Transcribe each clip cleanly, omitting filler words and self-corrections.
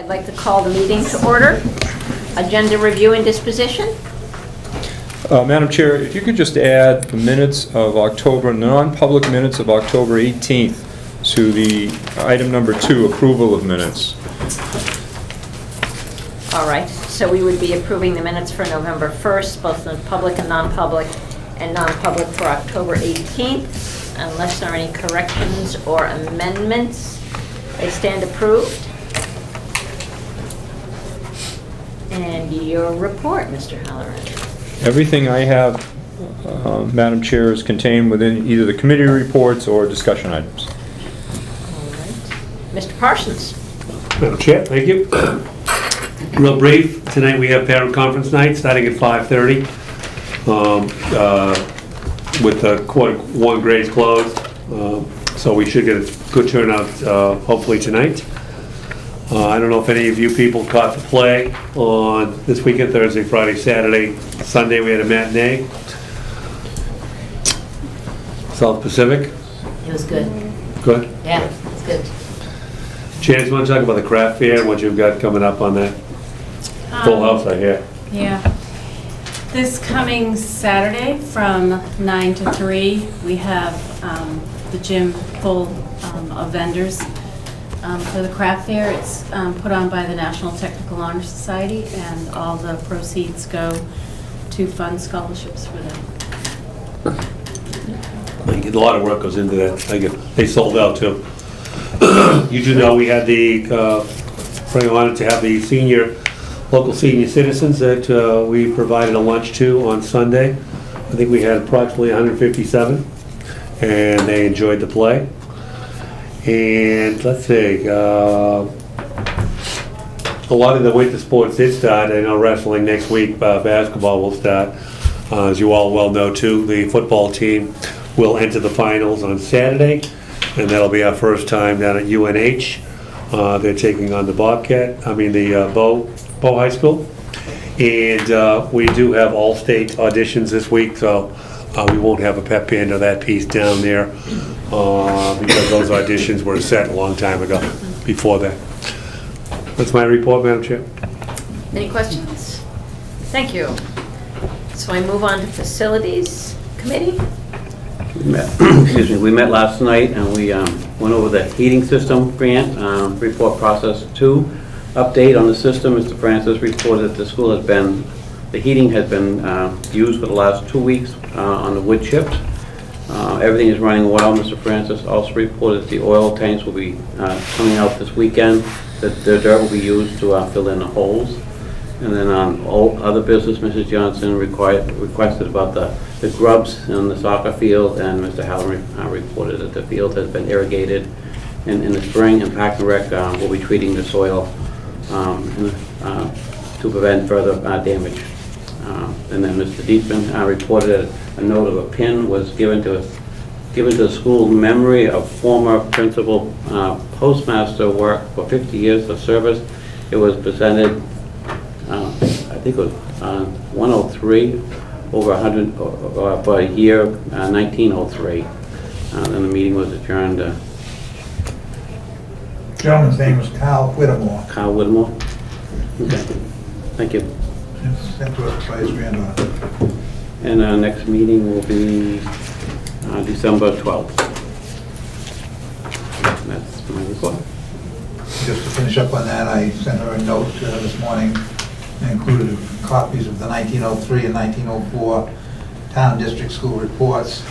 I'd like to call the meeting to order. Agenda review and disposition. Madam Chair, if you could just add the minutes of October, non-public minutes of October 18th to the item number 2, approval of minutes. All right, so we would be approving the minutes for November 1st, both the public and non-public for October 18th. Unless there are any corrections or amendments, they stand approved. And your report, Mr. Halloran. Everything I have, Madam Chair, is contained within either the committee reports or discussion items. All right. Mr. Parsons. Madam Chair, thank you. Real brief, tonight we have parent conference night starting at 5:30 with the quarter one grades closed. So we should get a good turnout hopefully tonight. I don't know if any of you people caught the play on this weekend, Thursday, Friday, Saturday, Sunday. We had a matinee. South Pacific. It was good. Good. Yeah, it's good. Chance, you want to talk about the craft fair and what you've got coming up on that? Full house, I hear. Yeah. This coming Saturday from 9 to 3, we have the gym full of vendors for the craft fair. It's put on by the National Technical Honor Society, and all the proceeds go to fund scholarships for them. A lot of work goes into that. They sold out too. You do know we had pretty honored to have the local senior citizens that we provided a lunch to on Sunday. I think we had approximately 157, and they enjoyed the play. And let's see, a lot of the winter sports did start. I know wrestling next week, basketball will start. As you all well know too, the football team will enter the finals on Saturday, and that'll be our first time down at UNH. They're taking on the Bow High School. And we do have all-state auditions this week, so we won't have a pep band or that piece down there because those auditions were set a long time ago before that. That's my report, Madam Chair. Any questions? Thank you. So I move on to Facilities Committee. We met last night and we went over the heating system grant, report process 2. Update on the system. Mr. Francis reported that the heating has been used for the last 2 weeks on the wood chips. Everything is running well. Mr. Francis also reported that the oil tanks will be coming out this weekend, that the dirt will be used to fill in the holes. And then on other business, Mrs. Johnson requested about the grubs in the soccer field, and Mr. Halloran reported that the field has been irrigated in the spring, and Park and Rec will be treating the soil to prevent further damage. And then Mr. Dietman reported a note of a pin was given to the school in memory of former principal postmaster work for 50 years of service. It was presented, I think it was 103 over 100 for a year, 1903. Then the meeting was adjourned. Gentleman's name was Kyle Whittemore. Kyle Whittemore. Okay. Thank you. It's sent to us by his granddaughter. And our next meeting will be December 12th. That's my report. Just to finish up on that, I sent her a note this morning and included copies of the 1903 and 1904 town district school reports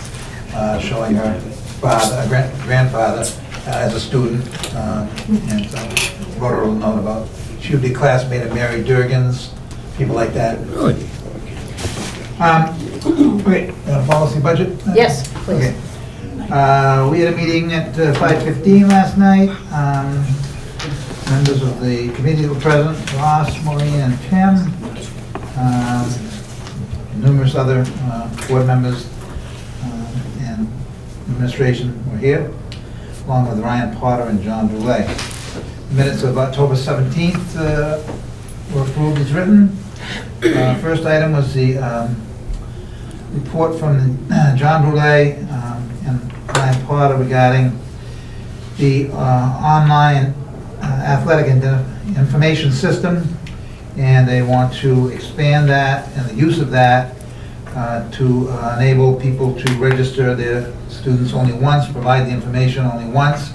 showing her grandfather as a student, and so wrote her a little note about she would be a classmate of Mary Durgan's, people like that. Really? Okay, policy budget? Yes, please. Okay. We had a meeting at 5:15 last night. Members of the committee were present, Ross, Maureen, and Tim. Numerous other board members and administration were here, along with Ryan Potter and John Boulay. Minutes of October 17th were approved as written. First item was the report from John Boulay and Ryan Potter regarding the online athletic information system, and they want to expand that and the use of that to enable people to register their students only once, provide the information only once,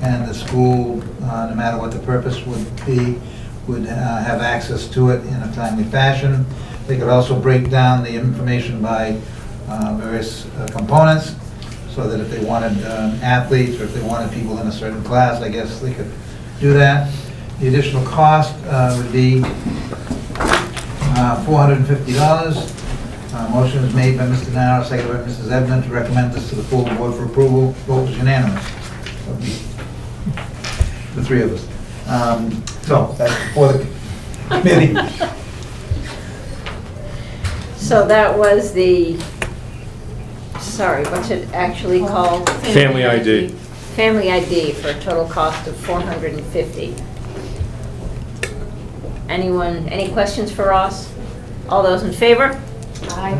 and the school, no matter what the purpose would be, would have access to it in a timely fashion. They could also break down the information by various components, so that if they wanted athletes, or if they wanted people in a certain class, I guess they could do that. The additional cost would be $450. Motion is made by Mr. Nara, seconded by Mrs. Ebden, to recommend this to the full board for approval. Vote was unanimous. The three of us. So that's for the committee. So that was the, sorry, what's it actually called? Family ID. Family ID for a total cost of $450. Anyone, any questions for Ross? All those in favor? Aye.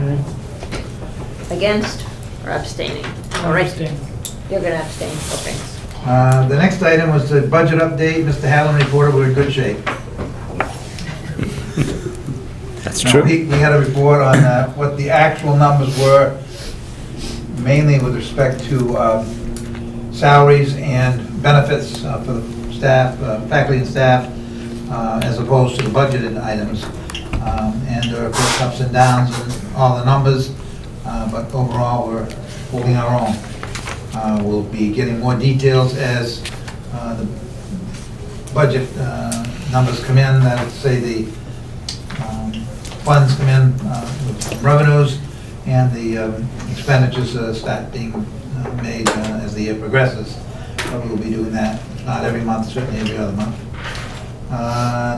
Against or abstaining? All right. You're going to abstain, okay. The next item was the budget update. Mr. Hallen reported we're in good shape. That's Now, true. We had a report on what the actual numbers were, mainly with respect to salaries and benefits for the staff, faculty and staff, as opposed to the budgeted items. And there are, of course, ups and downs in all the numbers, but overall, we're holding our own. We'll be getting more details as the budget numbers come in, that is, say the funds come in with revenues, and the expenditures start being made as the year progresses. But we'll be doing that, not every month, certainly every other month.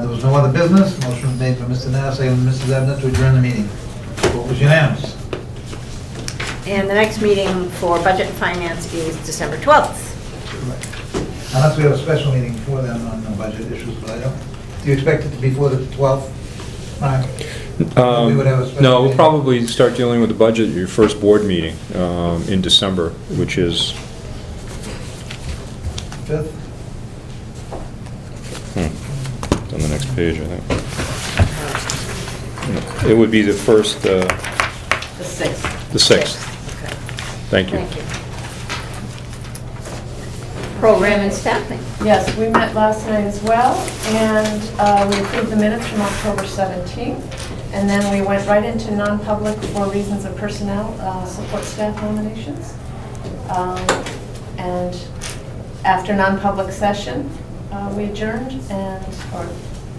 There was no other business. Motion was made by Mr. Nass, seconded by Mrs. Ebden, to adjourn the meeting. Vote was unanimous. And the next meeting for Budget and Finance is December 12th. Unless we have a special meeting before then on the budget issues, but I don't. Do you expect it to be before the 12th? Right. We would have a special No, we'll meeting. probably start dealing with the budget at your first board meeting in December, which is, 5th? on the next page, I think. It would be the first, The 6th. the 6th. Okay. Thank you. Thank you. Program and staffing. Yes, we met last night as well, and we approved the minutes from October 17th, and then we went right into non-public for reasons of personnel, support staff nominations. And after non-public session, we adjourned or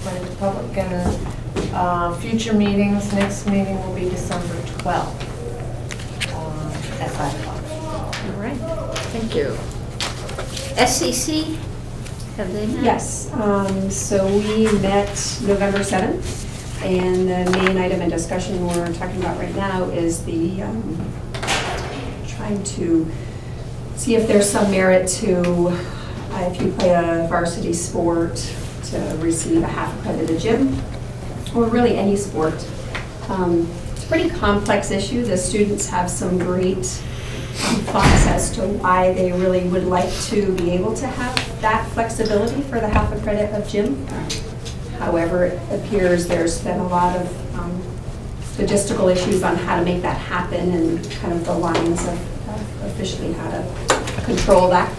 went into public, and future meetings, next meeting will be December 12th at 5 o'clock. All right, thank you. SCC, have they met? Yes, so we met November 7th, and the main item in discussion we're talking about right now is the, trying to see if there's some merit to, if you play a varsity sport, to receive a half-accredited gym, or really any sport. It's a pretty complex issue. The students have some great thoughts as to why they really would like to be able to have that flexibility for the half a credit of gym. However, it appears there's been a lot of logistical issues on how to make that happen, and kind of the lines of officially how to control that.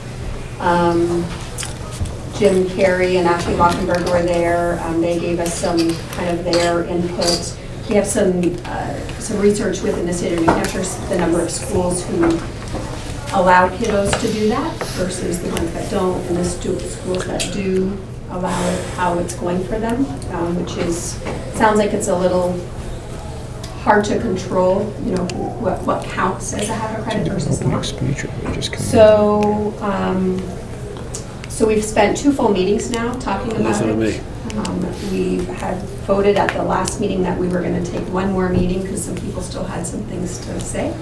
Jim Carey and Ashley Lockenberg were there. They gave us some kind of their input. We have some research within the state of New Hampshire, the number of schools who allow kiddos to do that versus the ones that don't, and the schools that do allow it, how it's going for them, which sounds like it's a little hard to control, you know, what counts as a half a credit versus not. So we've spent 2 full meetings now talking about it. We had voted at the last meeting that we were going to take 1 more meeting because some people still had some things to say.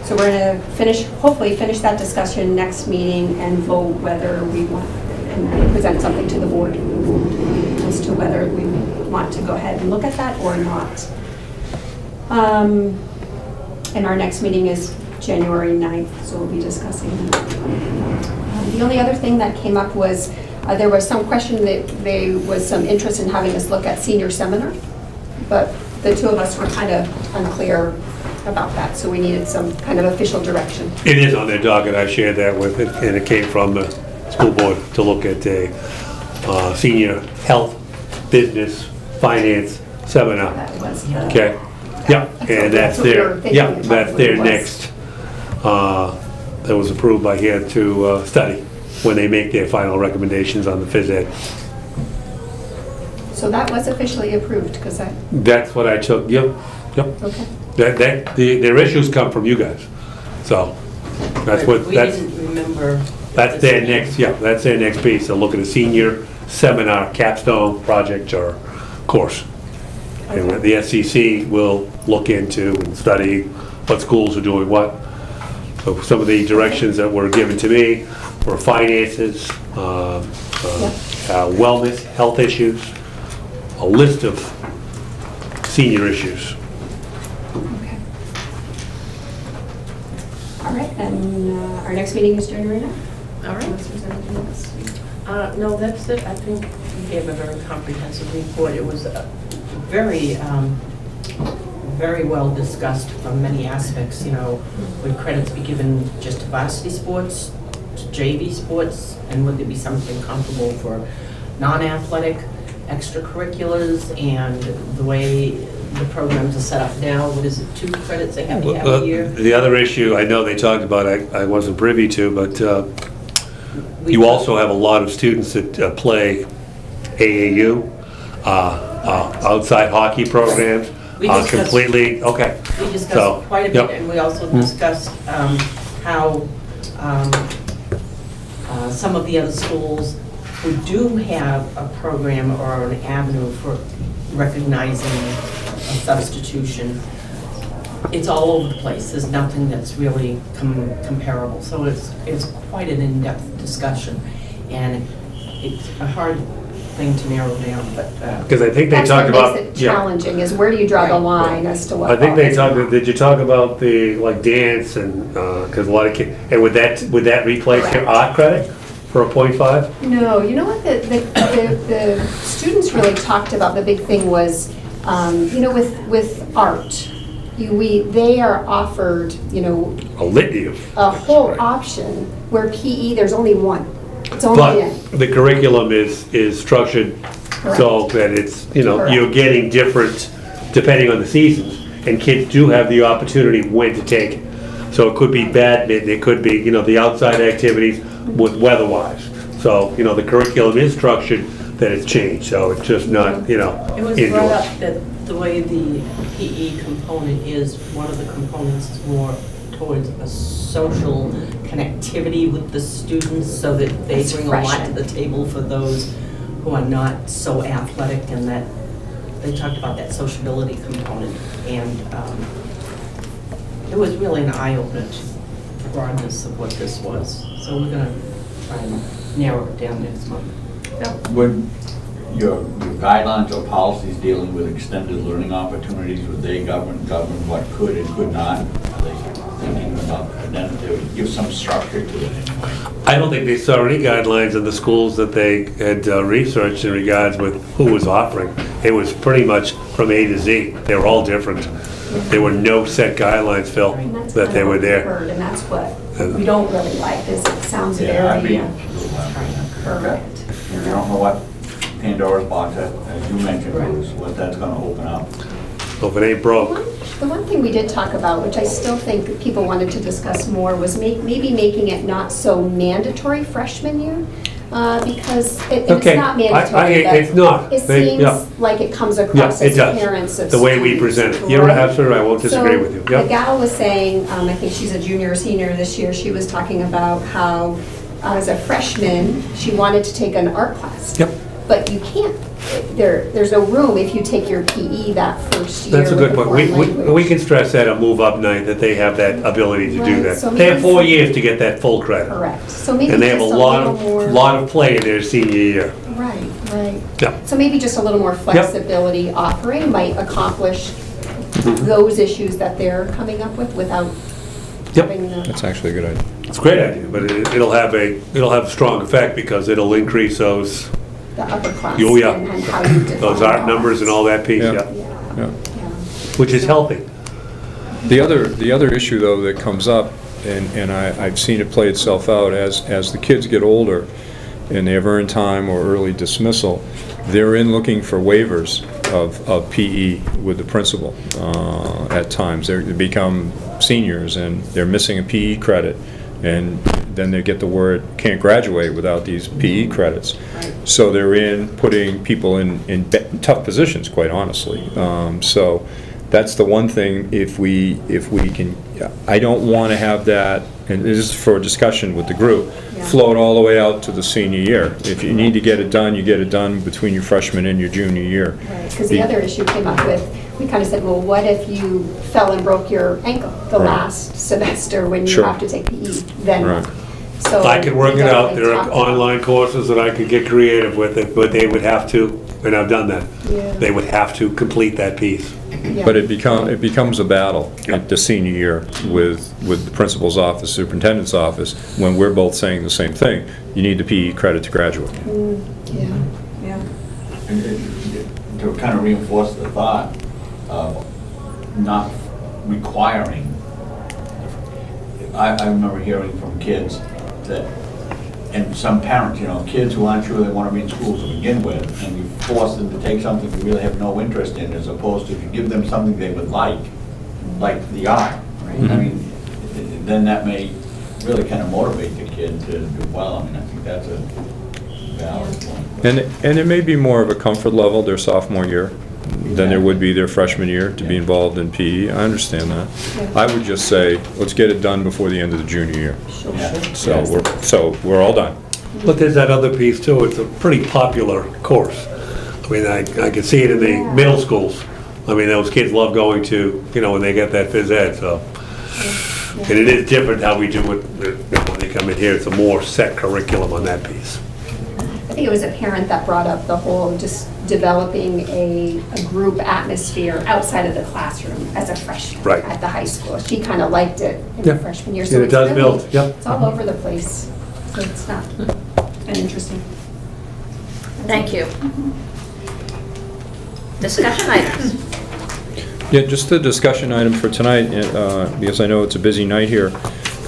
So we're going to hopefully finish that discussion next meeting and vote whether we want, and present something to the board as to whether we want to go ahead and look at that or not. And our next meeting is January 9th, so we'll be discussing that. The only other thing that came up was There was some question that there was some interest in having us look at senior seminar, but the two of us were kind of unclear about that, so we needed some kind of official direction. It is on their docket, I shared that with it, and it came from the school board to look at a senior health, business, finance seminar. That was, Okay, yeah, and that's what we were their, thinking yeah, it that's probably their was. next, that was approved by here to study when they make their final recommendations on the phys ed. So that was officially approved, because I, That's what I took, yep. okay. Their issues come from you guys, so that's what, We didn't remember. that's their next, yeah, that's their next piece, to look at a senior seminar, capstone project or course. And the SCC will look into and study what schools are doing what. So some of the directions that were given to me were finances, wellness, health issues, a list of senior issues. Okay. All right, and our next meeting is January 9th. All right. Unless there's anything else. No, that's it. I think you gave a very comprehensive report. It was very well discussed from many aspects, you know, would credits be given just to varsity sports, to JV sports, and would there be something comparable for non-athletic extracurriculars, and the way the programs are set up now, what is it, 2 credits they have to have a year? The other issue I know they talked about, I wasn't privy to, but you also have a lot of students that play AAU, outside hockey programs, We discussed- completely, okay. We So, discussed quite a yep. bit, and we also discussed how some of the other schools who do have a program or an avenue for recognizing a substitution, it's all over the place. There's nothing that's really comparable. So it's quite an in-depth discussion, and it's a hard thing to narrow down, but Because I think they That's talked what about. makes it yeah. challenging, is where do you draw the Right. line as to what. I think they falls? talked, did you talk about the, like, dance and, because a lot of kids, and would that replace your art credit for a .5? No, you know what, the students really talked about, the big thing was, you know, with art, they are offered, you know, A litany of. a whole Right. option, where PE, there's only one. It's only in. But the curriculum is structured so that it's, you know, you're Correct. getting different depending on the seasons. And kids do have the opportunity when to take it. So it could be badminton, it could be, you know, the outside activities with weather-wise. So, you know, the curriculum is structured that it's changed, so it's just not, you know, it was brought indoors. up that the way the PE component is, one of the components is more towards a social connectivity with the students, so that they That's bring a lot to freshmen. the table for those who are not so athletic, and that they talked about that sociability component, and it was really an eye-opener to the broadness of what this was. So we're gonna try and narrow it down next month. Would your guidelines or policies dealing with extended learning opportunities, would they govern what could and could not? Are they thinking about, and then they would give some structure to it anyway? I don't think they saw any guidelines in the schools that they had researched in regards with who was offering. It was pretty much from A to Z. They were all different. There were no set guidelines, Phil, And that's that kind they of were what we there. heard, and that's what we don't really like, is it sounds Yeah, I'd very be. correct. You don't know what Pandora's box, as you mentioned, Bruce, what that's gonna open up. So if it ain't broke, The one thing we did talk about, which I still think people wanted to discuss more, was maybe making it not so mandatory freshman year, because it's Okay, not mandatory, it's not. but it They- yeah. seems like it comes Yeah, across it as does. parents of The way we students, present it. You're right? absolutely right, I won't disagree with you. So the Yep. gal was saying, I think she's a junior or senior this year, she was talking about how, as a freshman, she wanted to take an art class. Yep. But you can't, there's no room if you take your PE that first year. That's a good with point. foreign We language. can stress that at move-up night, that they have that ability to do Right, that. so They have maybe 4 some- years to get that full credit. Correct, so maybe And they just have a a lot little more. of play in their senior year. Right, right. Yeah. So maybe just a little more flexibility offering might accomplish those issues that they're coming up with without Yep. having the, That's actually a good idea. It's a great idea, but it'll have a strong effect because it'll increase those the upper class Oh, yeah. and how you define those art numbers and all that piece, Yeah. yeah, Yeah, Yeah. yeah. which is healthy. The other issue, though, that comes up, and I've seen it play itself out, as the kids get older and they have earned time or early dismissal, they're in looking for waivers of PE with the principal at times. They become seniors and they're missing a PE credit, and then they get the word, can't graduate without these PE credits. So they're putting people in tough positions, quite honestly. So that's the one thing, if we can, I don't want to have that, and this is for discussion with the group, Yeah. float all the way out to the senior year. If you need to get it done, you get it done between your freshman and your junior year. Right, because the other issue came up with, we kind of said, well, what if you fell and broke your ankle the Right. last semester when you Sure. have to take PE? Then, Right. so. I could work we it out, definitely there are talked about- online courses that I could get creative with it, but they would have to, and I've done that, Yeah. they would have to complete that piece. Yeah. But it becomes a battle at the senior year with the principal's office, superintendent's office, when we're both saying the same thing. You need the PE credit to graduate. Yeah, yeah. And to kind of reinforce the thought of not requiring, I remember hearing from kids that, and some parents, kids who aren't sure they want to be in school to begin with, and you force them to take something they really have no interest in, as opposed to if you give them something they would like the art. I mean, then that may really kind of motivate the kid to do well. I mean, I think that's a valid point. And it may be more of a comfort level their sophomore year than there would be their freshman year to be involved in PE. I understand that. I would just say, let's get it done before the end of the junior year. Yeah. So we're all done. But there's that other piece too, it's a pretty popular course. I mean, I can see it in the middle schools. I mean, those kids love going to, when they get that phys ed, so. And it is different how we do it when they come in here, it's a more set curriculum on that piece. I think it was a parent that brought up the whole just developing a group atmosphere outside of the classroom as a freshman Right. at the high school. She kind of liked it in Yeah. the freshman year. And So it it's does really- build, yep. It's all over the place. So it's not, and interesting. Thank you. Discussion items. Yeah, just the discussion item for tonight, because I know it's a busy night here,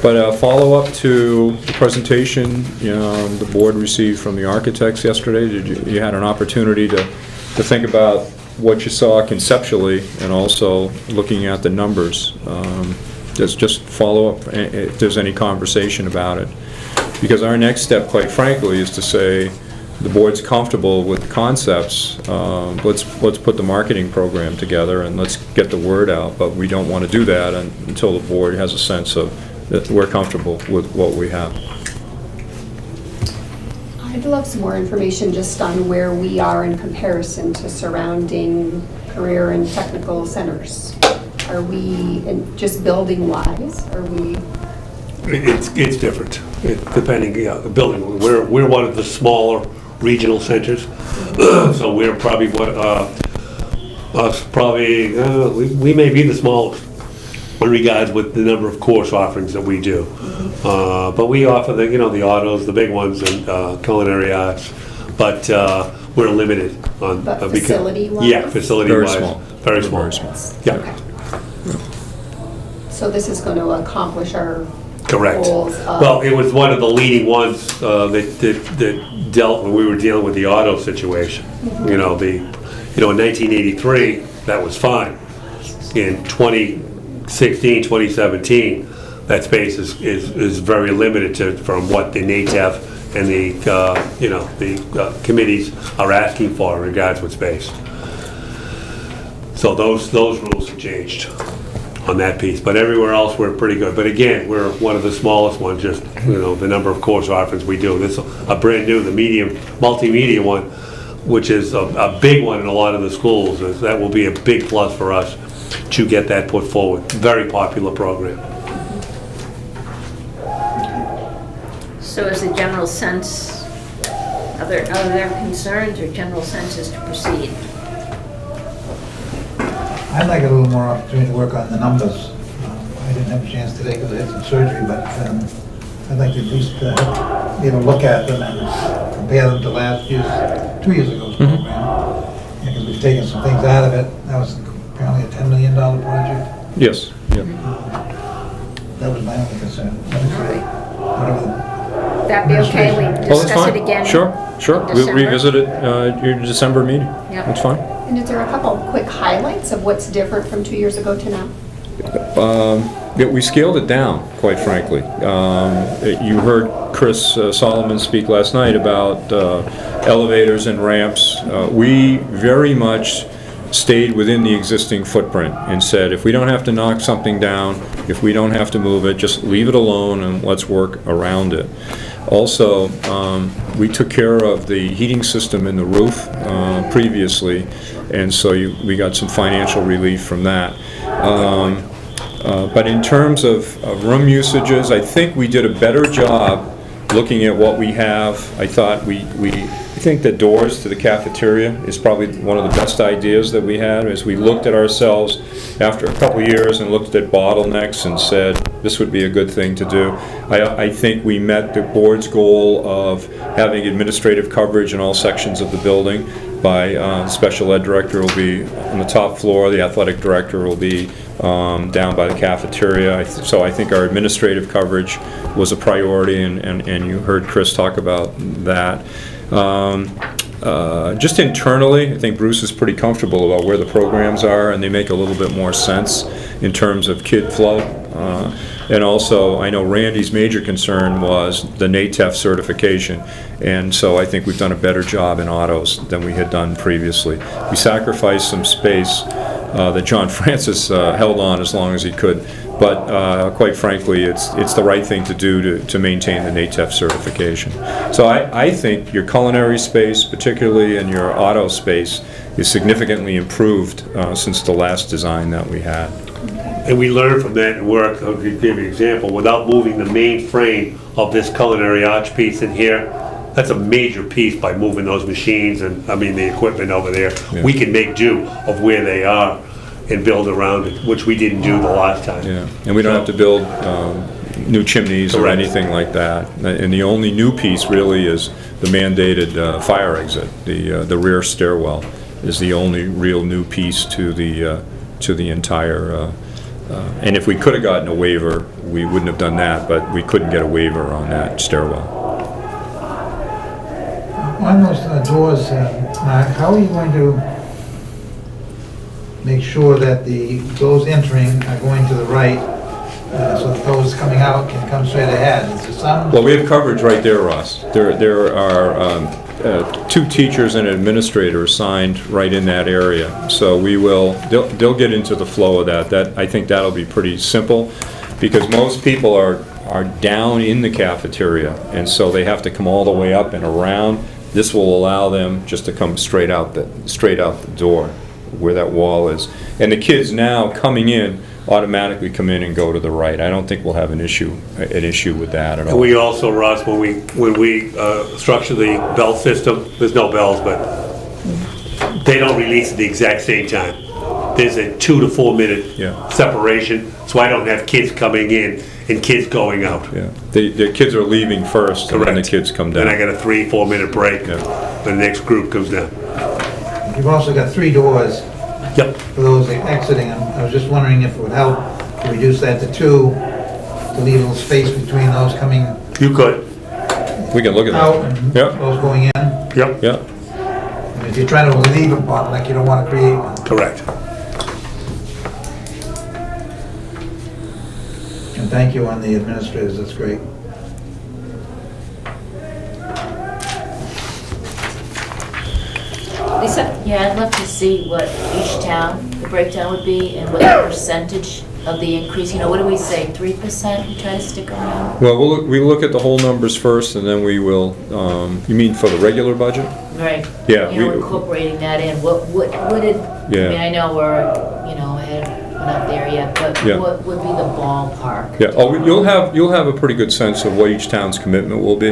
but a follow-up to the presentation the board received from the architects yesterday. You had an opportunity to think about what you saw conceptually and also looking at the numbers. Just follow up if there's any conversation about it. Because our next step, quite frankly, is to say, the board's comfortable with the concepts, let's put the marketing program together and let's get the word out, but we don't want to do that until the board has a sense of that we're comfortable with what we have. I'd love some more information just on where we are in comparison to surrounding career and technical centers. Are we, just building-wise, are we? It's different, depending, building. We're one of the smaller regional centers, so we're probably we may be the smallest in regards with the number of course offerings that we do. But we offer the autos, the big ones, and culinary arts, but we're limited on. But because- facility-wise? Yeah, facility-wise. Very small. Very small. Very small. Yeah. Okay. So this is going to accomplish our Correct. goals of... Well, it was one of the leading ones that dealt when we were dealing with the auto situation. In 1983, that was fine. In 2016, 2017, that space is very limited from what the NATEF and the committees are asking for in regards with space. So those rules have changed on that piece, but everywhere else we're pretty good. But again, we're one of the smallest ones, just, the number of course offerings we do. This a brand new, the multimedia one, which is a big one in a lot of the schools. That will be a big plus for us to get that put forward. Very popular program. So is the general sense, are there concerns or general senses to proceed? I'd like a little more opportunity to work on the numbers. I didn't have a chance today because I had some surgery, but I'd like to at least be able to look at them and compare them to last year's, 2 years ago's program. Because we've taken some things out of it. That was apparently a $10 million project. Yes, yeah. That was my only concern. Whatever That be okay? We Oh, that's discuss fine. it again? Sure, sure. in We'll December? revisit it your December meeting. Yep. That's fine. And is there a couple of quick highlights of what's different from 2 years ago to now? Yeah, we scaled it down, quite frankly. You heard Chris Solomon speak last night about elevators and ramps. We very much stayed within the existing footprint and said, if we don't have to knock something down, if we don't have to move it, just leave it alone and let's work around it. Also, we took care of the heating system in the roof previously, and so we got some financial relief from that. But in terms of room usages, I think we did a better job looking at what we have. I thought I think the doors to the cafeteria is probably one of the best ideas that we had, as we looked at ourselves after a couple of years and looked at bottlenecks and said, this would be a good thing to do. I think we met the board's goal of having administrative coverage in all sections of the building. The special ed director will be on the top floor, the athletic director will be down by the cafeteria. So I think our administrative coverage was a priority, and you heard Chris talk about that. Just internally, I think Bruce is pretty comfortable about where the programs are, and they make a little bit more sense in terms of kid flow. And also, I know Randy's major concern was the NATEF certification, and so I think we've done a better job in autos than we had done previously. We sacrificed some space that John Francis held on as long as he could, but quite frankly, it's the right thing to do to maintain the NATEF certification. So I think your culinary space, particularly in your auto space, is significantly improved since the last design that we had. And we learned from that work, I'll give you an example, without moving the main frame of this culinary arch piece in here, that's a major piece by moving those machines and, the equipment over there. Yeah. We can make do of where they are and build around it, which we didn't do the last time. Yeah, and we don't have to build new chimneys or Correct. anything like that. And the only new piece really is the mandated fire exit. The rear stairwell is the only real new piece to the entire. And if we could have gotten a waiver, we wouldn't have done that, but we couldn't get a waiver on that stairwell. On those doors, Mark, how are you going to make sure that those entering are going to the right, so that those coming out can come straight ahead? Is there some? Well, we have coverage right there, Ross. There are 2 teachers and an administrator assigned right in that area. So they'll get into the flow of that. I think that'll be pretty simple, because most people are down in the cafeteria, and so they have to come all the way up and around. This will allow them just to come straight out the door where that wall is. And the kids now coming in automatically come in and go to the right. I don't think we'll have an issue with that at all. And we also, Ross, when we structure the bell system, there's no bells, but they don't release at the exact same time. There's a 2 to 4 minute separation, so I don't have kids coming in and kids going out. Yeah, the kids are leaving first, and then the kids come down. Then I got a 3-4 minute break, the next group comes down. You've also got 3 doors Yep. for those exiting. I was just wondering if it would help to reduce that to 2, to leave a little space between those coming You could. We can look at out that. and Yep. those going in. Yep. Yeah. And if you're trying to relieve a bottleneck, you don't want to create one. Correct. And thank you on the administrators, that's great. Lisa? Yeah, I'd love to see what each town, the breakdown would be, and what the percentage of the increase, what do we say, 3% we try to stick around? Well, we look at the whole numbers first, and then we will, you mean for the regular budget? Right. Yeah, Incorporating that in, what did, Yeah. I know we're, we're not there yet, but Yeah. what would be the ballpark? Yeah, you'll have a pretty good sense of what each town's commitment will be,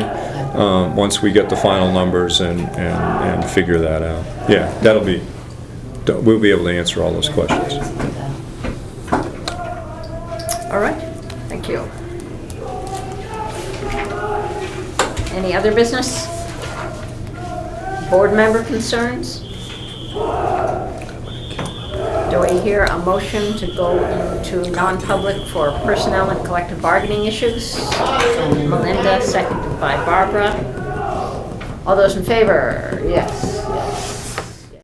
once we get the final numbers and figure that out. Yeah, we'll be able to answer all those questions. All right, thank you. Any other business? Board member concerns? Do I hear a motion to go into non-public for personnel and collective bargaining issues? Melinda, seconded by Barbara. All those in favor? Yes.